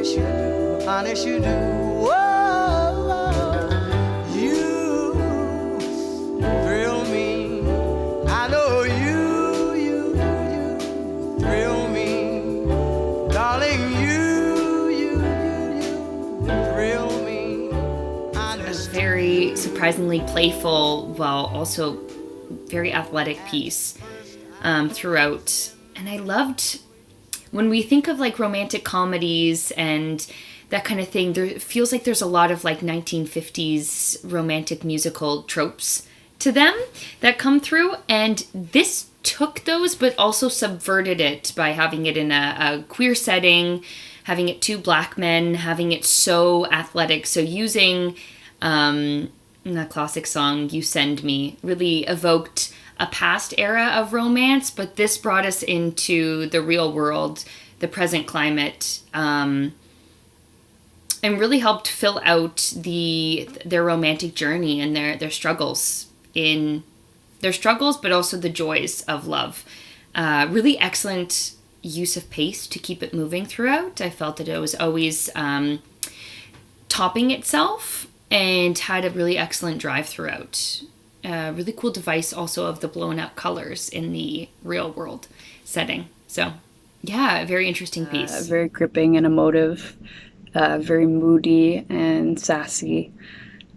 Honest you do, honest you do. Whoa, you thrill me. I know you thrill me, darling. You thrill me. A very surprisingly playful, while also very athletic piece throughout. And I loved when we think of like romantic comedies and that kind of thing, there feels like there's a lot of like 1950s romantic musical tropes to them that come through. And this took those, but also subverted it by having it in a queer setting, having it two black men, having it so athletic. So using the classic song, You Send Me, really evoked a past era of romance, but this brought us into the real world, the present climate, and really helped fill out their romantic journey and their struggles but also the joys of love. Really excellent use of pace to keep it moving throughout. I felt that it was always topping itself and had a really excellent drive throughout. Really cool device also of the blown out colors in the real world setting. So yeah, a very interesting piece. Very gripping and emotive, very moody and sassy.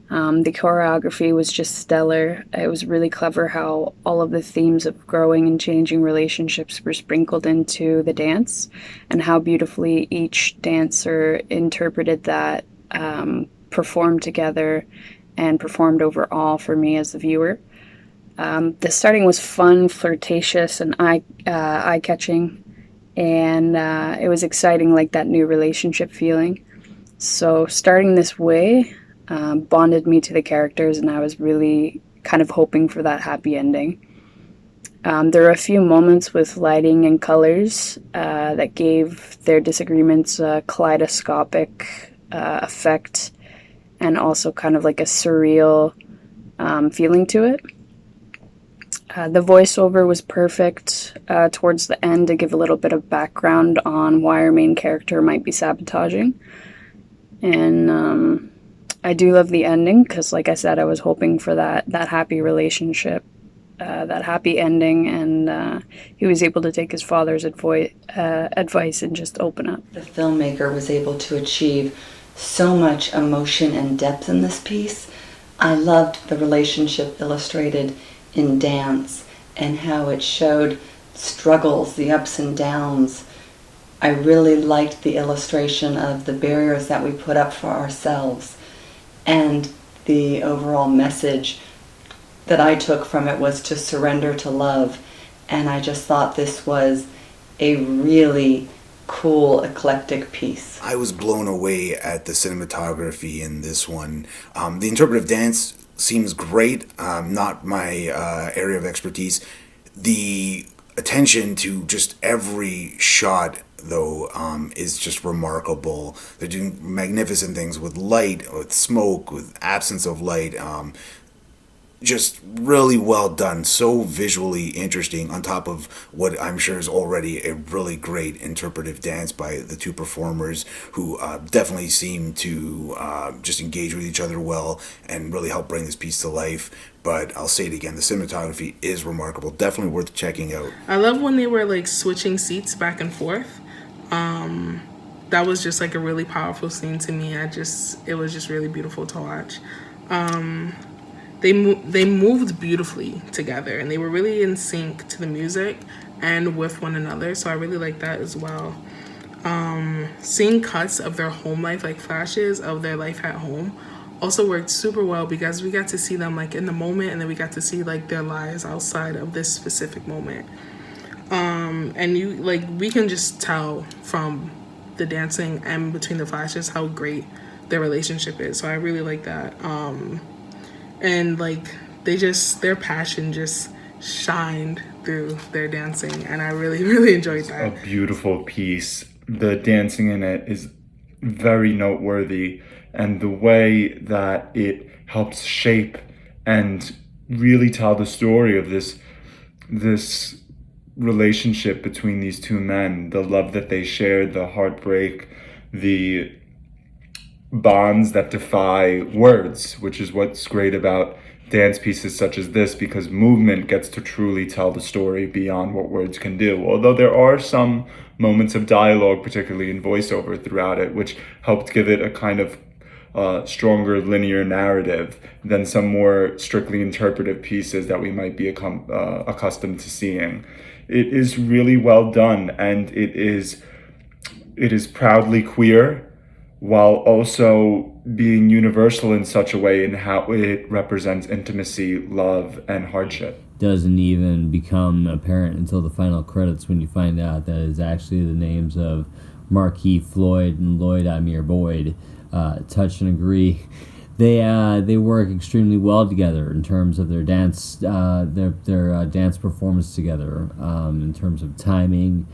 The choreography was just stellar. It was really clever how all of the themes of growing and changing relationships were sprinkled into the dance, and how beautifully each dancer interpreted that, performed together and performed overall for me as the viewer. The starting was fun, flirtatious, and eye-catching, and it was exciting, like that new relationship feeling. So starting this way bonded me to the characters, and I was really kind of hoping for that happy ending. There were a few moments with lighting and colors that gave their disagreements a kaleidoscopic effect, and also kind of like a surreal feeling to it. The voiceover was perfect towards the end to give a little bit of background on why our main character might be sabotaging. And I do love the ending because, like I said, I was hoping for that happy relationship, that happy ending, and he was able to take his father's advice and just open up. The filmmaker was able to achieve so much emotion and depth in this piece. I loved the relationship illustrated in dance and how it showed struggles, the ups and downs. I really liked the illustration of the barriers that we put up for ourselves, and the overall message that I took from it was to surrender to love. And I just thought this was a really cool, eclectic piece. I was blown away at the cinematography in this one. The interpretive dance seems great, not my area of expertise. The attention to just every shot, though, is just remarkable. They're doing magnificent things with light, with smoke, with absence of light. Just really well done, so visually interesting, on top of what I'm sure is already a really great interpretive dance by the two performers, who definitely seem to just engage with each other well and really help bring this piece to life. But I'll say it again, the cinematography is remarkable, definitely worth checking out. I love when they were like switching seats back and forth. That was just like a really powerful scene to me. It was just really beautiful to watch. They moved beautifully together, and they were really in sync to the music and with one another, so I really like that as well. Seeing cuts of their home life, like flashes of their life at home, also worked super well because we got to see them like in the moment, and then we got to see like their lives outside of this specific moment. And you like we can just tell from the dancing and between the flashes how great their relationship is, so I really like that. And like their passion just shined through their dancing, and I really, really enjoyed that. A beautiful piece. The dancing in it is very noteworthy, and the way that it helps shape and really tell the story of this relationship between these two men, the love that they shared, the heartbreak the bonds that defy words, which is what's great about dance pieces such as this, because movement gets to truly tell the story beyond what words can do. Although there are some moments of dialogue, particularly in voiceover throughout it, which helped give it a kind of stronger linear narrative than some more strictly interpretive pieces that we might be accustomed to seeing. It is really well done, and it is proudly queer, while also being universal in such a way in how it represents intimacy, love, and hardship. Doesn't even become apparent until the final credits when you find out that it's actually the names of Marquis Floyd and Lloyd Amir Boyd. Touch and agree. They work extremely well together in terms of their dance dance performance together, in terms of timing.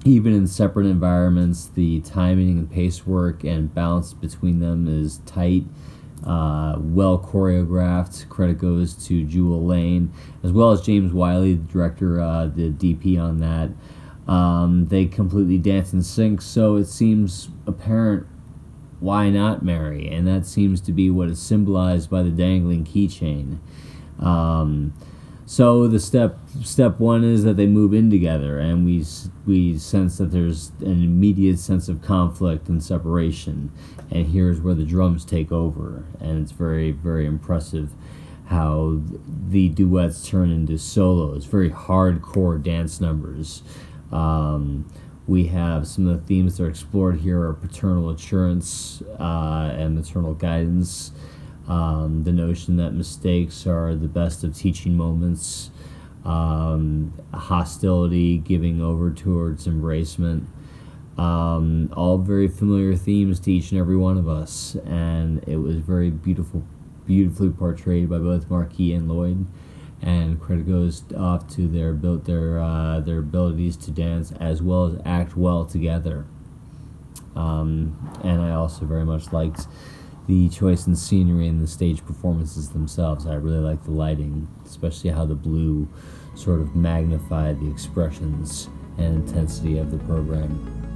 Even in separate environments, the timing and pace work and balance between them is tight, well choreographed. Credit goes to Juel Lane, as well as James Wiley, the director, the DP on that. They completely dance in sync, so it seems apparent why not marry, and that seems to be what is symbolized by the dangling keychain. So the step one is that they move in together, and we sense that there's an immediate sense of conflict and separation, and here's where the drums take over, and it's very, very impressive how the duets turn into solos, very hardcore dance numbers. We have some of the themes that are explored here are paternal assurance and maternal guidance. The notion that mistakes are the best of teaching moments, hostility, giving over towards embracement, all very familiar themes to each and every one of us, and it was very beautifully portrayed by both Marquis and Lloyd. And credit goes off to their abilities to dance as well as act well together. And I also very much liked the choice in scenery and the stage performances themselves. I really liked the lighting, especially how the blue sort of magnified the expressions and intensity of the program.